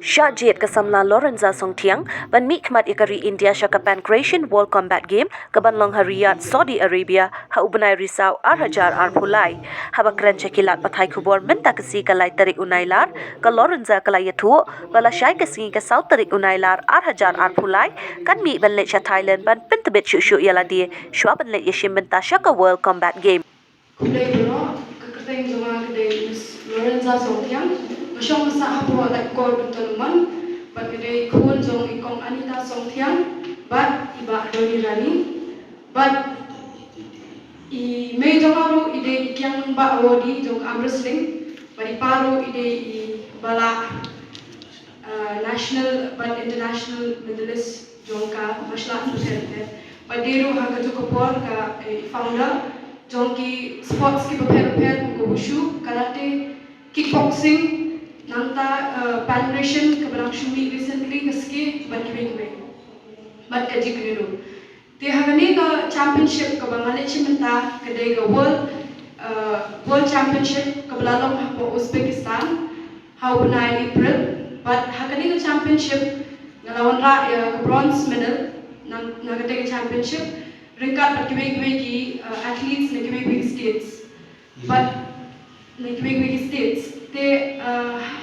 Shah Jied ke Samla Lorenza Songthiang ban Mih Khmat ikari India Shah Pankration World Combat Game ke ban long Riyad Saudi Arabia ha bnai risaw hajar pulai haba kren cekilat pathai khubor mynta kesi kalai tarik nailar ke Lorenza kalai iathuh ke lashai kesi ke sau tarik nailar hajar pulai kan mi ban leit Thailand ban pyntbit shuh ialade shwa ban leit shim bynta Shah World Combat Game. Lorenza Songthiang, masyong sa hapo like call betul but today kun jong ikong Anita Songthiang, but iba doni rani, but I may jong aro ide ikyang ba awadi jong arm wrestling, but iparo ide I bala national but international medalist jong ka masla presenter, but deru haga jokopor ka founder jong ki sports ki prepare ko wushu karate kickboxing, nanta pankration kebarang shumi recently ngeski ban kibe ban kaji keniru. Ti hagani ka championship kebangan cimenta kedai ka world championship kebelalong hapo Uzbekistan hau bnai April, but hagani ka championship ngalawan ra bronze medal nang kedai ka championship ringkat ban kibe ki athletes na kibe states, but nagwig states te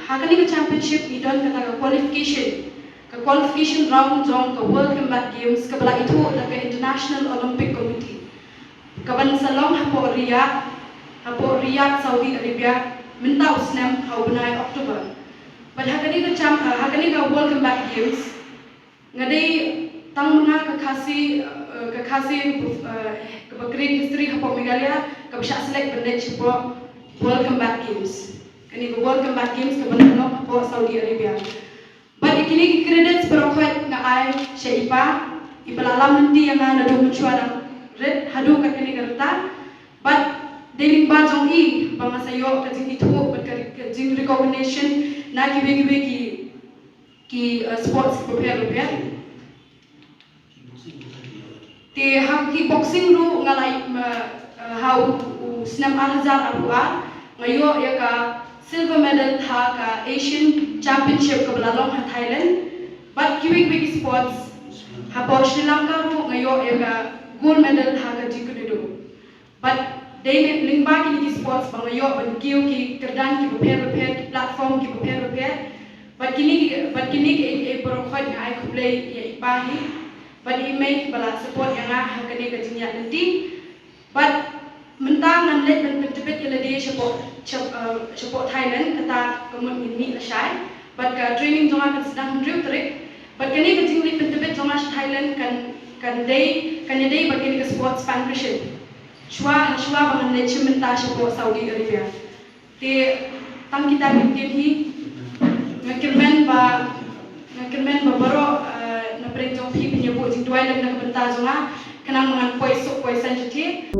hakani ka championship idon kata ka qualification round jong ka world combat games ka bala itu ka international olympic committee ka ban salong hapo Riyad Saudi Arabia minta usnam hau bnai October, but hakani ka world combat games ngadai tang muna ka khasi ka great history hapo Meghalaya ka bisa select bandai chipo World Combat Games. Kani ko World Combat Games ka banano po Saudi Arabia. But ikini credits berokhat nga ay siya ipalalam nanti yang na do mutual red hadu ka kini karta. But deling ba jong I banga sayo ka jing itu but ka jing recognition na kibe ki sports prepare. Te ham kickboxing ru ngalai how snam hajar ngayo ya ka silver medal tha ka Asian Championship ka belalong ha Thailand, but kiwik sports hapo Sri Lanka ru ngayo ya ka gold medal tha ka jikudido, but they lingba ki sports bang ngayo ban kiu ki kerdan ki prepare ki platform ki prepare, but kini ki borokhat nga ai kuplay ya ipahi, but image bala support yang ha kani ka jinya nanti, but mentang nan let dan pyntbit ialade shapo Thailand kata kemun ini lashai, but ka training jonga kan sedang tarik, but kini ka jingli pyntbit jonga Thailand kan day but kini ka sports pankration shwa bangan let menta shapo Saudi Arabia. Ti tam kita bikin hi ngakirmen ba baro na prejong hi pinyabu jing tuai lang na benta jonga kanang mangan poisok sensitive.